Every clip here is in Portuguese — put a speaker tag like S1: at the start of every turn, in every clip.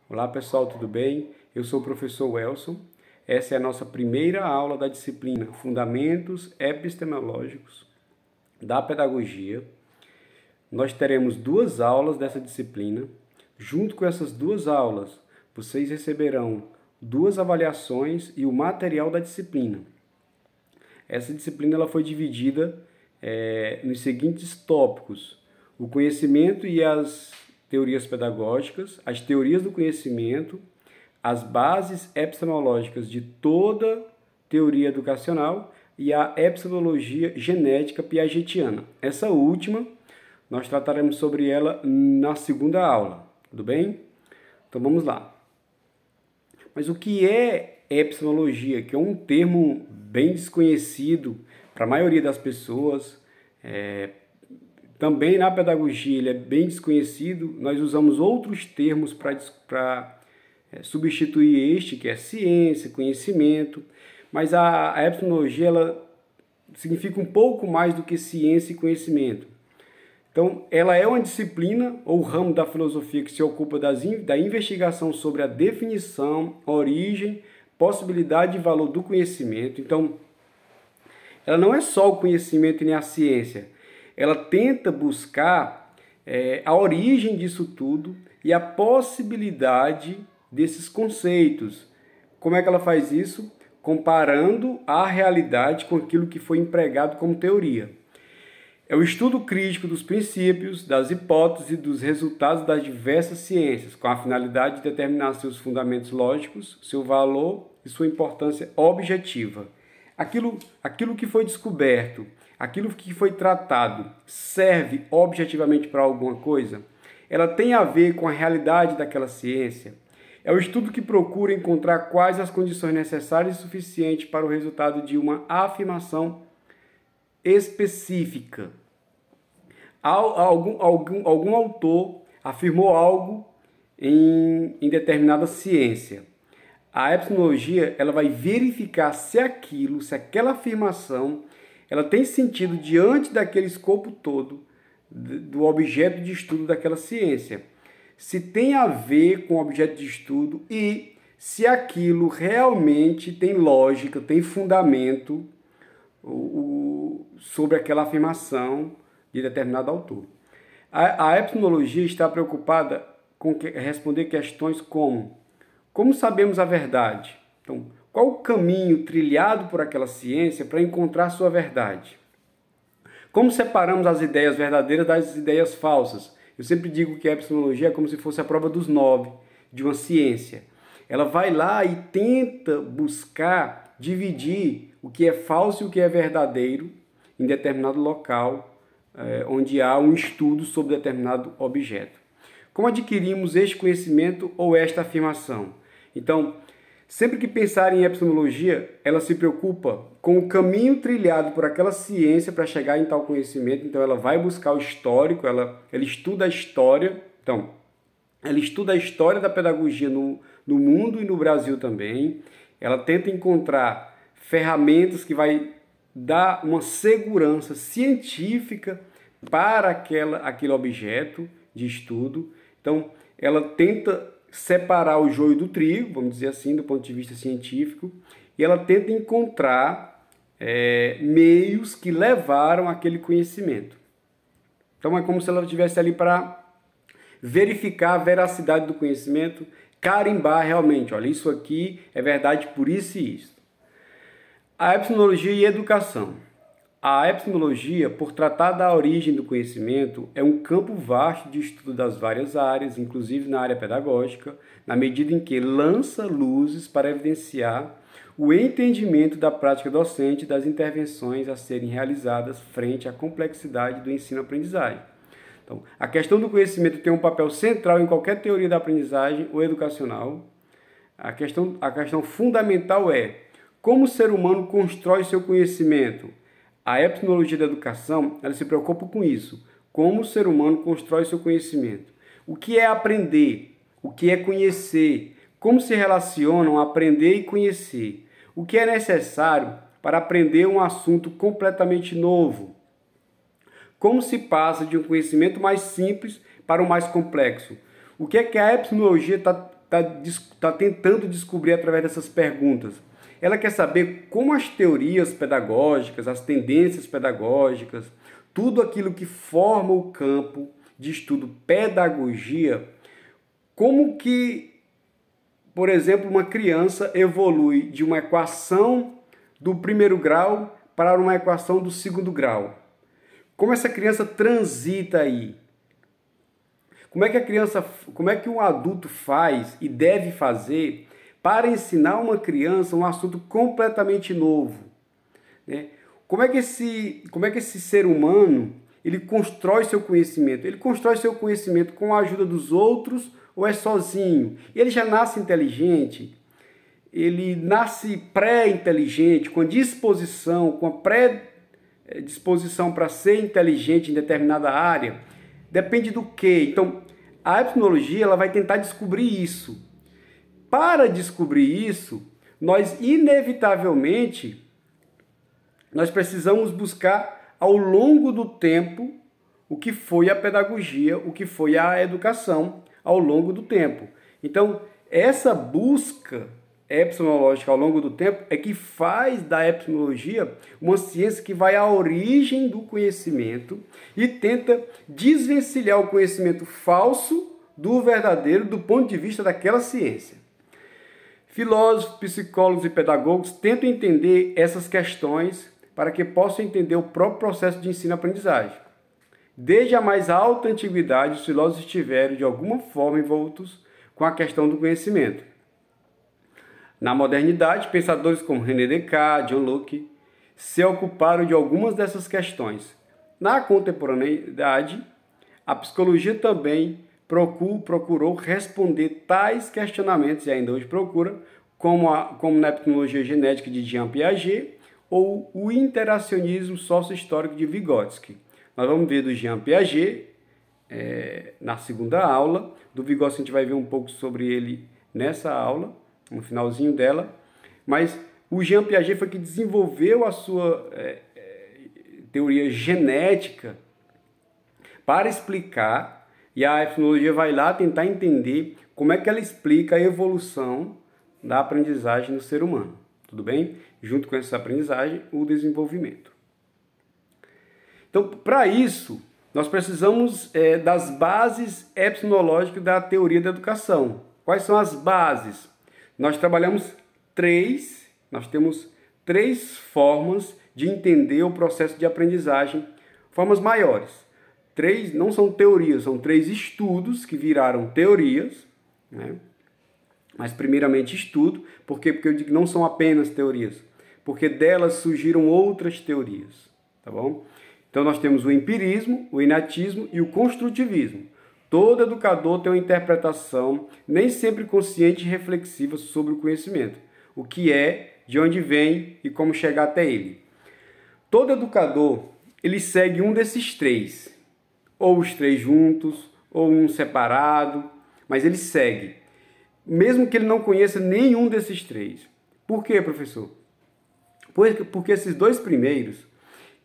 S1: Olá pessoal, tudo bem? Eu sou o professor Welson. Essa é a nossa primeira aula da disciplina Fundamentos Epistemológicos da Pedagogia. Nós teremos 2 aulas dessa disciplina. Junto com essas 2 aulas, vocês receberão 2 avaliações e o material da disciplina. Essa disciplina ela foi dividida nos seguintes tópicos: o conhecimento e as teorias pedagógicas, as teorias do conhecimento, as bases epistemológicas de toda teoria educacional e a epistemologia genética piagetiana. Essa última, nós trataremos sobre ela na segunda aula, tudo bem? Então vamos lá. Mas o que é epistemologia? Que é um termo bem desconhecido para a maioria das pessoas. Também na pedagogia ele é bem desconhecido. Nós usamos outros termos para substituir este, que é ciência, conhecimento. Mas a epistemologia ela significa um pouco mais do que ciência e conhecimento. Então, ela é uma disciplina ou ramo da filosofia que se ocupa da investigação sobre a definição, origem, possibilidade e valor do conhecimento. Então, ela não é só o conhecimento e nem a ciência. Ela tenta buscar a origem disso tudo e a possibilidade desses conceitos. Como é que ela faz isso? Comparando a realidade com aquilo que foi empregado como teoria. É o estudo crítico dos princípios, das hipóteses e dos resultados das diversas ciências, com a finalidade de determinar seus fundamentos lógicos, seu valor e sua importância objetiva. Aquilo que foi descoberto, aquilo que foi tratado, serve objetivamente para alguma coisa? Ela tem a ver com a realidade daquela ciência? É o estudo que procura encontrar quais as condições necessárias e suficientes para o resultado de uma afirmação específica. Algum autor afirmou algo em determinada ciência. A epistemologia ela vai verificar se aquela afirmação, ela tem sentido diante daquele escopo todo do objeto de estudo daquela ciência. Se tem a ver com o objeto de estudo e se aquilo realmente tem lógica, tem fundamento sobre aquela afirmação de determinado autor. A epistemologia está preocupada com responder questões como sabemos a verdade? Então, qual o caminho trilhado por aquela ciência para encontrar sua verdade? Como separamos as ideias verdadeiras das ideias falsas? Eu sempre digo que a epistemologia é como se fosse a prova dos 9 de uma ciência. Ela vai lá e tenta buscar dividir o que é falso e o que é verdadeiro em determinado local, onde há um estudo sobre determinado objeto. Como adquirimos este conhecimento ou esta afirmação? Então, sempre que pensar em epistemologia, ela se preocupa com o caminho trilhado por aquela ciência para chegar em tal conhecimento. Então, ela vai buscar o histórico, ela estuda a história. Então, ela estuda a história da pedagogia no mundo e no Brasil também. Ela tenta encontrar ferramentas que vai dar uma segurança científica para aquele objeto de estudo. Então, ela tenta separar o joio do trigo, vamos dizer assim, do ponto de vista científico, e ela tenta encontrar meios que levaram aquele conhecimento. Então, é como se ela estivesse ali para verificar a veracidade do conhecimento, carimbar realmente, olha, isso aqui é verdade por isso e isso. A epistemologia e a educação. A epistemologia, por tratar da origem do conhecimento, é um campo vasto de estudo das várias áreas, inclusive na área pedagógica, na medida em que lança luzes para evidenciar o entendimento da prática docente e das intervenções a serem realizadas frente à complexidade do ensino-aprendizagem. Então, a questão do conhecimento tem um papel central em qualquer teoria da aprendizagem ou educacional. A questão fundamental é como o ser humano constrói seu conhecimento. A epistemologia da educação ela se preocupa com isso. Como o ser humano constrói seu conhecimento. O que é aprender? O que é conhecer? Como se relacionam aprender e conhecer? O que é necessário para aprender um assunto completamente novo? Como se passa de um conhecimento mais simples para o mais complexo? O que é que a epistemologia está tá tentando descobrir através dessas perguntas? Ela quer saber como as teorias pedagógicas, as tendências pedagógicas, tudo aquilo que forma o campo de estudo pedagogia, como que, por exemplo, uma criança evolui de uma equação do primeiro grau para uma equação do segundo grau. Como essa criança transita aí? Como é que um adulto faz e deve fazer para ensinar uma criança um assunto completamente novo, né? Como é que esse ser humano ele constrói seu conhecimento? Ele constrói seu conhecimento com a ajuda dos outros ou é sozinho? Ele já nasce inteligente? Ele nasce pré-inteligente, com disposição, com a pré-disposição para ser inteligente em determinada área? Depende do quê? Então, a epistemologia ela vai tentar descobrir isso. Para descobrir isso, nós inevitavelmente precisamos buscar ao longo do tempo o que foi a pedagogia, o que foi a educação ao longo do tempo. Então, essa busca epistemológica ao longo do tempo é que faz da epistemologia uma ciência que vai à origem do conhecimento e tenta desvencilhar o conhecimento falso do verdadeiro do ponto de vista daquela ciência. Filósofos, psicólogos e pedagogos tentam entender essas questões para que possam entender o próprio processo de ensino-aprendizagem. Desde a mais alta antiguidade, os filósofos estiveram, de alguma forma, envoltos com a questão do conhecimento. Na modernidade, pensadores como René Descartes, John Locke, se ocuparam de algumas dessas questões. Na contemporaneidade, a psicologia também procurou responder tais questionamentos, e ainda hoje procura, como na epistemologia genética de Jean Piaget ou o interacionismo sócio-histórico de Vygotsky. Nós vamos ver do Jean Piaget na segunda aula, do Vygotsky a gente vai ver um pouco sobre ele nessa aula, no finalzinho dela, mas o Jean Piaget foi que desenvolveu a sua teoria genética para explicar. E a epistemologia vai lá tentar entender como é que ela explica a evolução da aprendizagem no ser humano. Tudo bem? Junto com essa aprendizagem, o desenvolvimento. Então, para isso, nós precisamos das bases epistemológicas da teoria da educação. Quais são as bases? Nós temos três formas de entender o processo de aprendizagem, formas maiores. Não são teorias, são 3 estudos que viraram teorias, né? Mas primeiramente estudo, por quê? Porque eu digo que não são apenas teorias, porque delas surgiram outras teorias, tá bom? Então nós temos o empirismo, o inatismo e o construtivismo. Todo educador tem uma interpretação nem sempre consciente e reflexiva sobre o conhecimento, o que é, de onde vem e como chegar até ele. Todo educador, ele segue um desses 3, ou os 3 juntos, ou um separado, mas ele segue, mesmo que ele não conheça nenhum desses 3. Por quê, professor? Porque esses 2 primeiros,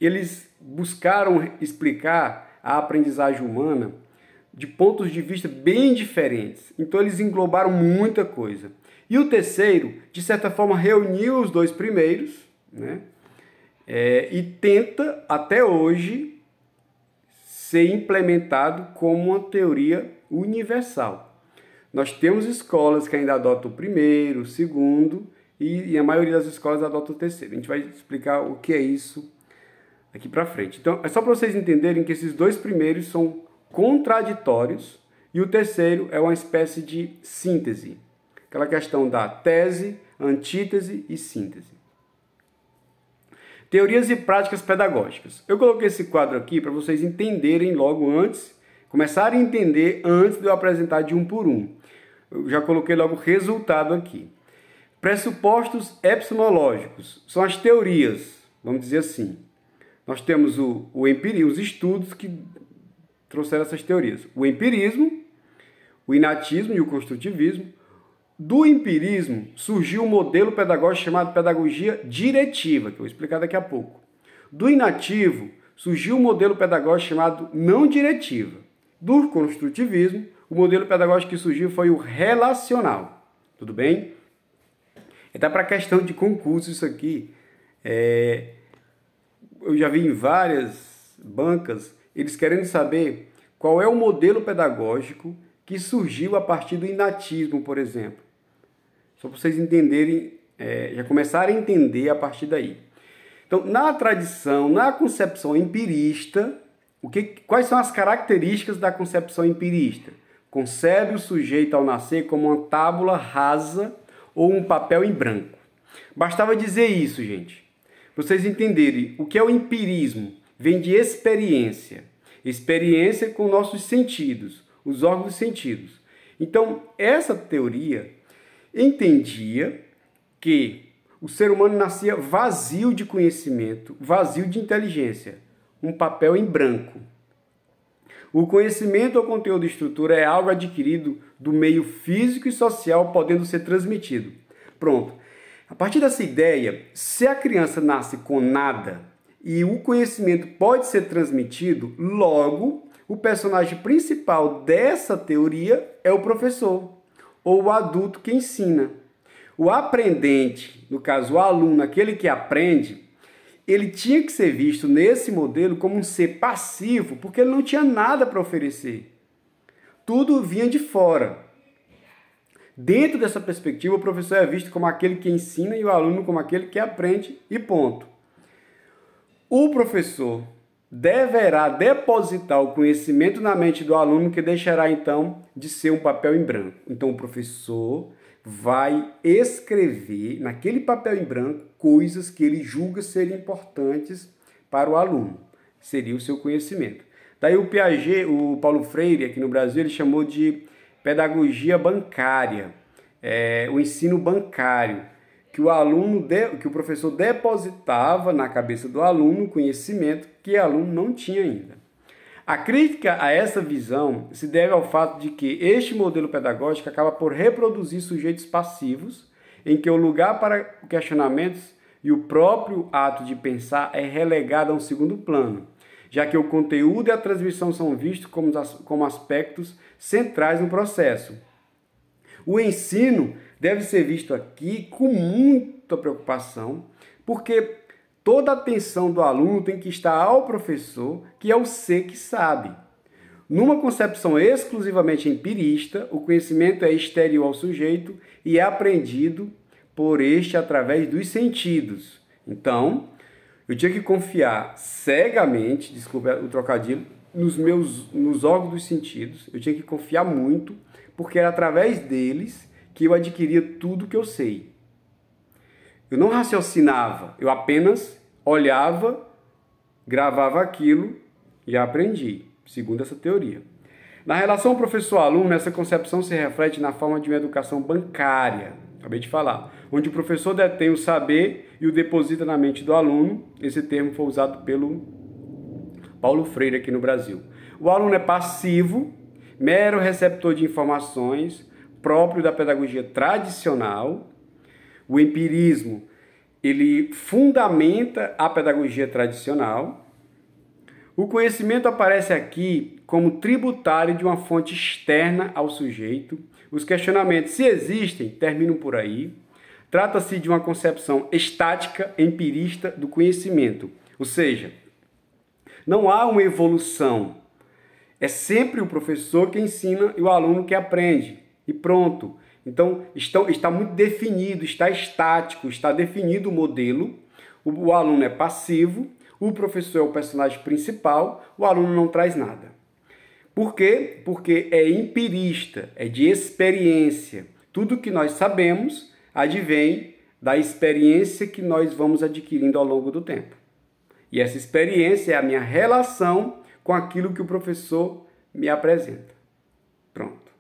S1: eles buscaram explicar a aprendizagem humana de pontos de vista bem diferentes. Então, eles englobaram muita coisa. E o terceiro, de certa forma, reuniu os 2 primeiros, né? E tenta, até hoje, ser implementado como uma teoria universal. Nós temos escolas que ainda adotam o primeiro, o segundo, e a maioria das escolas adota o terceiro. A gente vai explicar o que é isso aqui para frente. Então, é só para vocês entenderem que esses 2 primeiros são contraditórios e o terceiro é uma espécie de síntese. Aquela questão da tese, antítese e síntese. Teorias e práticas pedagógicas. Eu coloquei esse quadro aqui para vocês entenderem logo antes, começarem a entender antes de eu apresentar de um por um. Eu já coloquei logo o resultado aqui. Pressupostos epistemológicos são as teorias, vamos dizer assim. Nós temos o empirismo, os estudos que trouxeram essas teorias. O empirismo, o inatismo e o construtivismo. Do empirismo surgiu um modelo pedagógico chamado pedagogia diretiva, que eu vou explicar daqui a pouco. Do inativo surgiu um modelo pedagógico chamado não diretiva. Do construtivismo, o modelo pedagógico que surgiu foi o relacional. Tudo bem? Então, para a questão de concurso, isso aqui, eu já vi em várias bancas, eles querendo saber qual é o modelo pedagógico que surgiu a partir do inatismo, por exemplo. Só para vocês entenderem, já começarem a entender a partir daí. Então, na tradição, na concepção empirista, quais são as características da concepção empirista? Concebe o sujeito ao nascer como uma tábula rasa ou um papel em branco. Bastava dizer isso, gente. Para vocês entenderem o que é o empirismo, vem de experiência. Experiência com nossos sentidos, os órgãos dos sentidos. Então, essa teoria entendia que o ser humano nascia vazio de conhecimento, vazio de inteligência, um papel em branco. O conhecimento ou conteúdo de estrutura é algo adquirido do meio físico e social, podendo ser transmitido. Pronto. A partir dessa ideia, se a criança nasce com nada e o conhecimento pode ser transmitido, logo, o personagem principal dessa teoria é o professor, ou o adulto que ensina. O aprendente, no caso o aluno, aquele que aprende, ele tinha que ser visto nesse modelo como um ser passivo, porque ele não tinha nada para oferecer. Tudo vinha de fora. Dentro dessa perspectiva, o professor é visto como aquele que ensina e o aluno como aquele que aprende e ponto. O professor deverá depositar o conhecimento na mente do aluno, que deixará então de ser um papel em branco. Então o professor vai escrever naquele papel em branco coisas que ele julga serem importantes para o aluno. Seria o seu conhecimento. Daí o Piaget, o Paulo Freire, aqui no Brasil, ele chamou de pedagogia bancária, o ensino bancário, que o professor depositava na cabeça do aluno conhecimento que o aluno não tinha ainda. A crítica a essa visão se deve ao fato de que este modelo pedagógico acaba por reproduzir sujeitos passivos, em que o lugar para questionamentos e o próprio ato de pensar é relegado a um segundo plano, já que o conteúdo e a transmissão são vistos como aspectos centrais no processo. O ensino deve ser visto aqui com muita preocupação, porque toda a atenção do aluno tem que estar ao professor, que é o ser que sabe. Numa concepção exclusivamente empirista, o conhecimento é exterior ao sujeito e é aprendido por este através dos sentidos. Então, eu tinha que confiar cegamente, desculpa o trocadilho, nos órgãos dos sentidos. Eu tinha que confiar muito, porque era através deles que eu adquiria tudo que eu sei. Eu não raciocinava, eu apenas olhava, gravava aquilo e aprendi, segundo essa teoria. Na relação professor-aluno, essa concepção se reflete na forma de uma educação bancária, acabei de falar, onde o professor detém o saber e o deposita na mente do aluno. Esse termo foi usado pelo Paulo Freire aqui no Brasil. O aluno é passivo, mero receptor de informações, próprio da pedagogia tradicional. O empirismo, ele fundamenta a pedagogia tradicional. O conhecimento aparece aqui como tributário de uma fonte externa ao sujeito. Os questionamentos, se existem, terminam por aí. Trata-se de uma concepção estática, empirista do conhecimento. Ou seja, não há uma evolução. É sempre o professor que ensina e o aluno que aprende. E pronto. Então, está muito definido, está estático, está definido o modelo. O aluno é passivo, o professor é o personagem principal, o aluno não traz nada. Por quê? Porque é empirista, é de experiência. Tudo que nós sabemos advém da experiência que nós vamos adquirindo ao longo do tempo. E essa experiência é a minha relação com aquilo que o professor me apresenta. Pronto.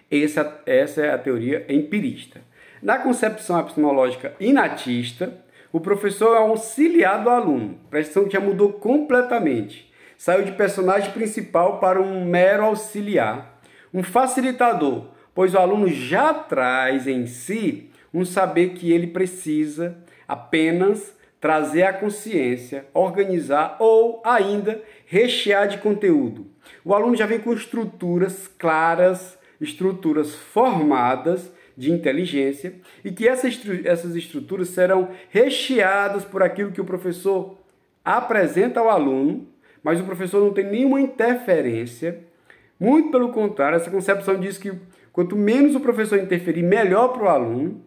S1: Essa é a teoria empirista. Na concepção epistemológica inatista, o professor é um auxiliar do aluno. Presta atenção que já mudou completamente. Saiu de personagem principal para um mero auxiliar, um facilitador, pois o aluno já traz em si um saber que ele precisa apenas trazer à consciência, organizar ou ainda rechear de conteúdo. O aluno já vem com estruturas claras, estruturas formadas de inteligência e que essas estruturas serão recheadas por aquilo que o professor apresenta ao aluno, mas o professor não tem nenhuma interferência. Muito pelo contrário, essa concepção diz que quanto menos o professor interferir, melhor para o aluno.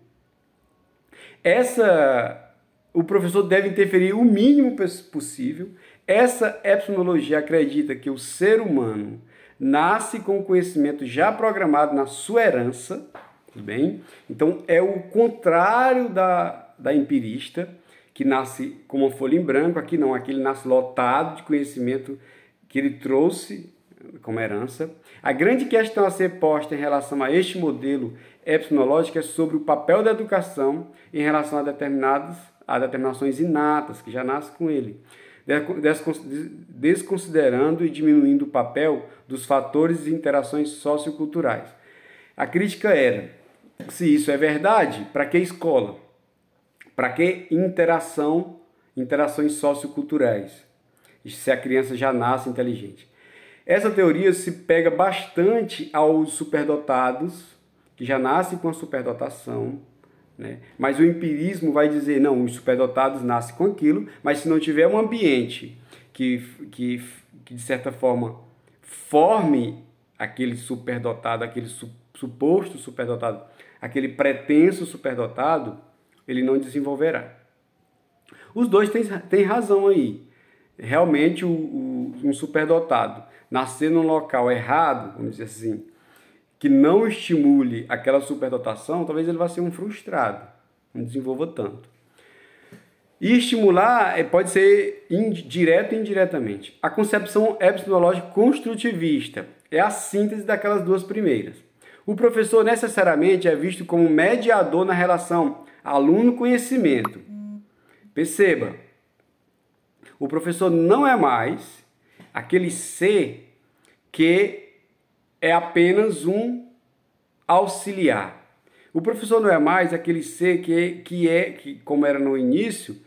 S1: O professor deve interferir o mínimo possível. Essa epistemologia acredita que o ser humano nasce com o conhecimento já programado na sua herança, tudo bem? Então é o contrário da empirista, que nasce como uma folha em branco. Aqui não, aqui ele nasce lotado de conhecimento que ele trouxe como herança. A grande questão a ser posta em relação a este modelo epistemológico é sobre o papel da educação em relação a determinações inatas, que já nascem com ele, desconsiderando e diminuindo o papel dos fatores e interações socioculturais. A crítica era, se isso é verdade, para que escola? Para que interações socioculturais? Se a criança já nasce inteligente. Essa teoria se pega bastante aos superdotados, que já nascem com a superdotação, né? Mas o empirismo vai dizer, não, os superdotados nascem com aquilo, mas se não tiver um ambiente que de certa forma, forme aquele superdotado, aquele suposto superdotado, aquele pretenso superdotado, ele não desenvolverá. Os dois têm razão aí. Realmente, um superdotado nascer num local errado, vamos dizer assim, que não estimule aquela superdotação, talvez ele vá ser um frustrado, não desenvolva tanto. E estimular pode ser direto e indiretamente. A concepção epistemológica construtivista é a síntese daquelas duas primeiras. O professor necessariamente é visto como mediador na relação aluno-conhecimento. Perceba, o professor não é mais aquele ser que é apenas um auxiliar. O professor não é mais aquele ser que como era no início,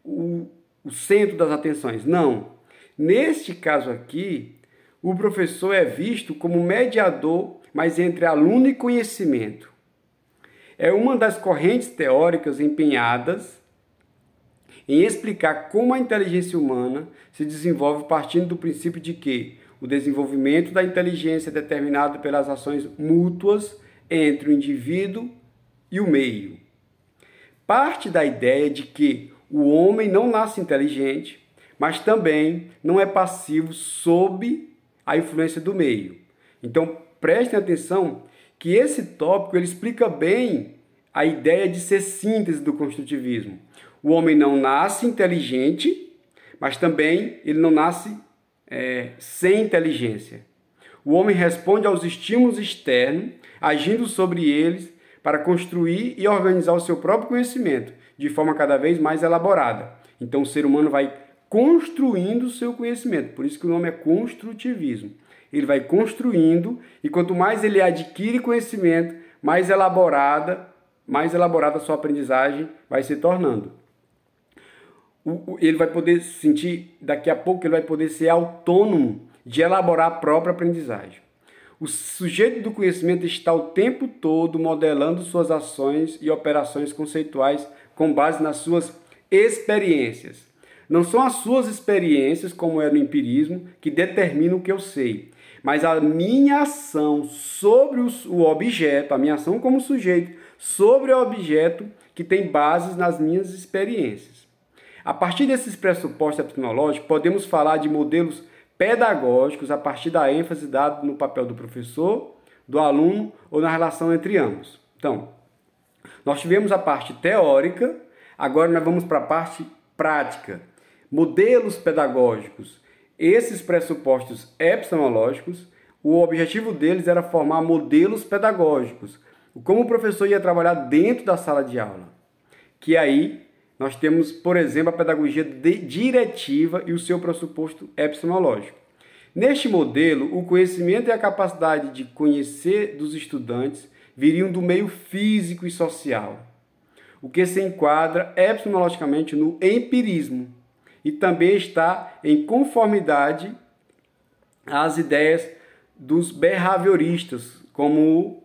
S1: o centro das atenções. Não. Neste caso aqui, o professor é visto como mediador, mas entre aluno e conhecimento. É uma das correntes teóricas empenhadas em explicar como a inteligência humana se desenvolve partindo do princípio de que o desenvolvimento da inteligência é determinado pelas ações mútuas entre o indivíduo e o meio. Parte da ideia de que o homem não nasce inteligente, mas também não é passivo sob a influência do meio. Então, prestem atenção que esse tópico ele explica bem a ideia de ser síntese do construtivismo. O homem não nasce inteligente, mas também ele não nasce sem inteligência. O homem responde aos estímulos externos, agindo sobre eles para construir e organizar o seu próprio conhecimento de forma cada vez mais elaborada. Então o ser humano vai construindo o seu conhecimento, por isso que o nome é construtivismo. Ele vai construindo e quanto mais ele adquire conhecimento, mais elaborada a sua aprendizagem vai se tornando. Ele vai poder sentir, daqui a pouco ele vai poder ser autônomo de elaborar a própria aprendizagem. O sujeito do conhecimento está o tempo todo modelando suas ações e operações conceituais com base nas suas experiências. Não são as suas experiências, como é no empirismo, que determinam o que eu sei, mas a minha ação sobre o objeto, a minha ação como sujeito sobre o objeto que tem bases nas minhas experiências. A partir desses pressupostos epistemológicos, podemos falar de modelos pedagógicos a partir da ênfase dada no papel do professor, do aluno ou na relação entre ambos. Então, nós tivemos a parte teórica, agora nós vamos para a parte prática. Modelos pedagógicos. Esses pressupostos epistemológicos, o objetivo deles era formar modelos pedagógicos. Como o professor ia trabalhar dentro da sala de aula. Que aí nós temos, por exemplo, a pedagogia diretiva e o seu pressuposto epistemológico. Neste modelo, o conhecimento e a capacidade de conhecer dos estudantes viriam do meio físico e social. o que se enquadra epistemologicamente no empirismo e também está em conformidade às ideias dos behavioristas, como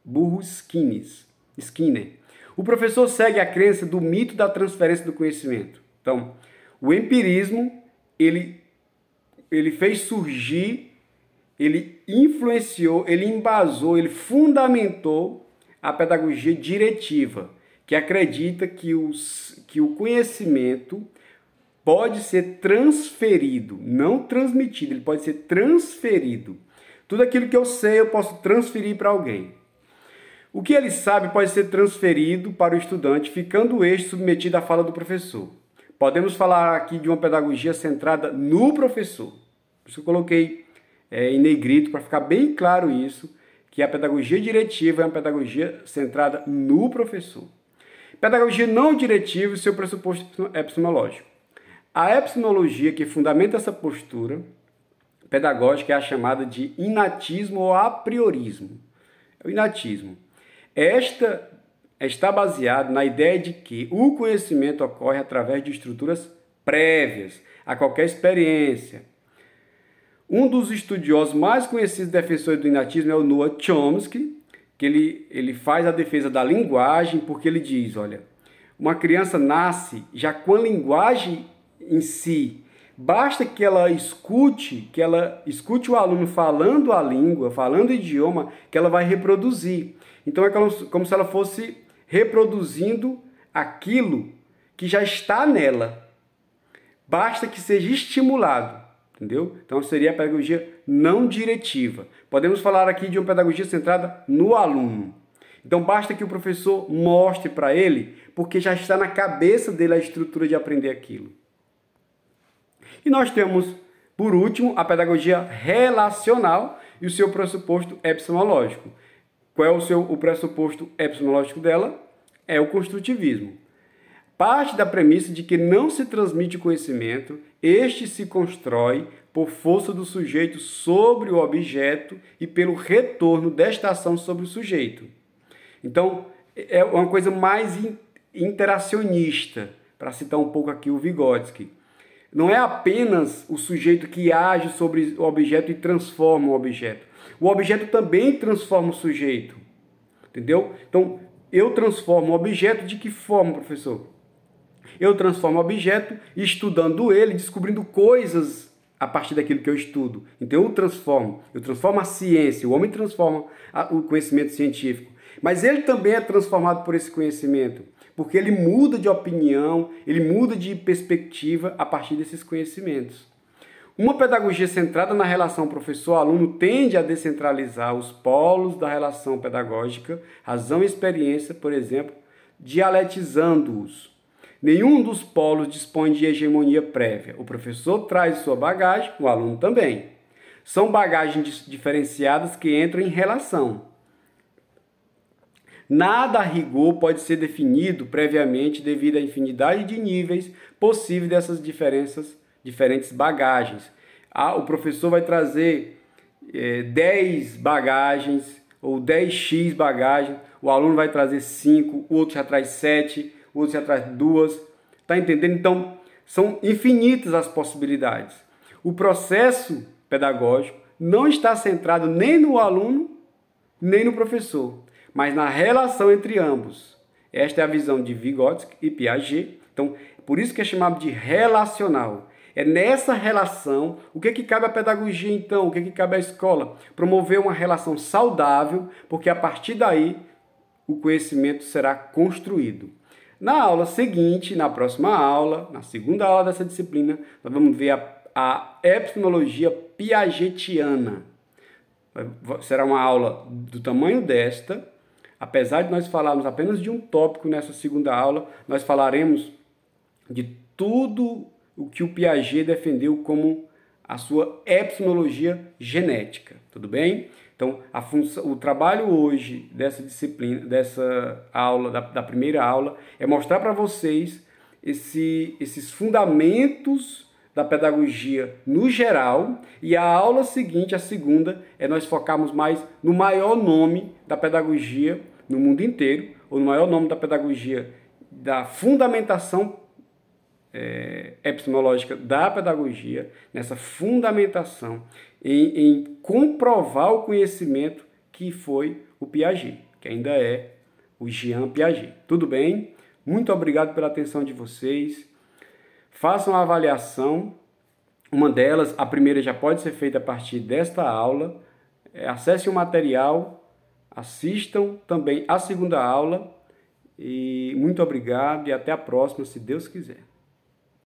S1: Burro Skinner. O professor segue a crença do mito da transferência do conhecimento. Então, o empirismo, ele fez surgir, ele influenciou, ele embasou, ele fundamentou a pedagogia diretiva, que acredita que o conhecimento pode ser transferido, não transmitido, ele pode ser transferido. Tudo aquilo que eu sei, eu posso transferir para alguém. O que ele sabe pode ser transferido para o estudante, ficando este submetido à fala do professor. Podemos falar aqui de uma pedagogia centrada no professor. Por isso eu coloquei em negrito, para ficar bem claro isso, que a pedagogia diretiva é uma pedagogia centrada no professor. Pedagogia não diretiva e seu pressuposto epistemológico. A epistemologia que fundamenta essa postura pedagógica é a chamada de inatismo ou apriorismo. É o inatismo. Esta está baseada na ideia de que o conhecimento ocorre através de estruturas prévias a qualquer experiência. Um dos estudiosos mais conhecidos defensores do inatismo é o Noam Chomsky, que ele faz a defesa da linguagem, porque ele diz, olha, uma criança nasce já com a linguagem em si. Basta que ela escute o aluno falando a língua, falando o idioma, que ela vai reproduzir. Então é como se ela fosse reproduzindo aquilo que já está nela. Basta que seja estimulado, entendeu? Então seria a pedagogia não diretiva. Podemos falar aqui de uma pedagogia centrada no aluno. Então basta que o professor mostre para ele, porque já está na cabeça dele a estrutura de aprender aquilo. E nós temos, por último, a pedagogia relacional e o seu pressuposto epistemológico. Qual é o pressuposto epistemológico dela? É o construtivismo. Parte da premissa de que não se transmite conhecimento, este se constrói por força do sujeito sobre o objeto e pelo retorno desta ação sobre o sujeito. Então, é uma coisa mais interacionista, para citar um pouco aqui o Vygotsky. Não é apenas o sujeito que age sobre o objeto e transforma o objeto. O objeto também transforma o sujeito. Entendeu? Então, eu transformo o objeto de que forma, professor? Eu transformo o objeto estudando ele, descobrindo coisas a partir daquilo que eu estudo. Então, eu transformo a ciência, o homem transforma o conhecimento científico. Mas ele também é transformado por esse conhecimento, porque ele muda de opinião, ele muda de perspectiva a partir desses conhecimentos. Uma pedagogia centrada na relação professor-aluno tende a descentralizar os polos da relação pedagógica, razão e experiência, por exemplo, dialetizando-os. Nenhum dos polos dispõe de hegemonia prévia. O professor traz sua bagagem, o aluno também. São bagagens diferenciadas que entram em relação. Nada a rigor pode ser definido previamente devido à infinidade de níveis possíveis dessas diferentes bagagens. O professor vai trazer 10 bagagens ou 10x bagagens, o aluno vai trazer 5, o outro já traz 7, o outro já traz 2. Está entendendo? Então, são infinitas as possibilidades. O processo pedagógico não está centrado nem no aluno, nem no professor, mas na relação entre ambos. Esta é a visão de Vygotsky e Piaget. Então, por isso que é chamado de relacional. É nessa relação, o que cabe à pedagogia então? O que cabe à escola? Promover uma relação saudável, porque a partir daí o conhecimento será construído. Na aula seguinte, na próxima aula, na segunda aula dessa disciplina, nós vamos ver a epistemologia piagetiana. Será uma aula do tamanho desta. Apesar de nós falarmos apenas de um tópico nessa segunda aula, nós falaremos de tudo o que o Piaget defendeu como a sua epistemologia genética. Tudo bem? Então, o trabalho hoje dessa disciplina, dessa aula, da primeira aula, é mostrar para vocês esses fundamentos da pedagogia no geral, e a aula seguinte, a segunda, é nós focarmos mais no maior nome da pedagogia, no mundo inteiro, ou no maior nome da pedagogia, da fundamentação epistemológica da pedagogia, nessa fundamentação, em comprovar o conhecimento que foi o Piaget, que ainda é o Jean Piaget. Tudo bem? Muito obrigado pela atenção de vocês. Façam a avaliação. Uma delas, a primeira já pode ser feita a partir desta aula. Acessem o material, assistam também a segunda aula. E muito obrigado e até a próxima, se Deus quiser.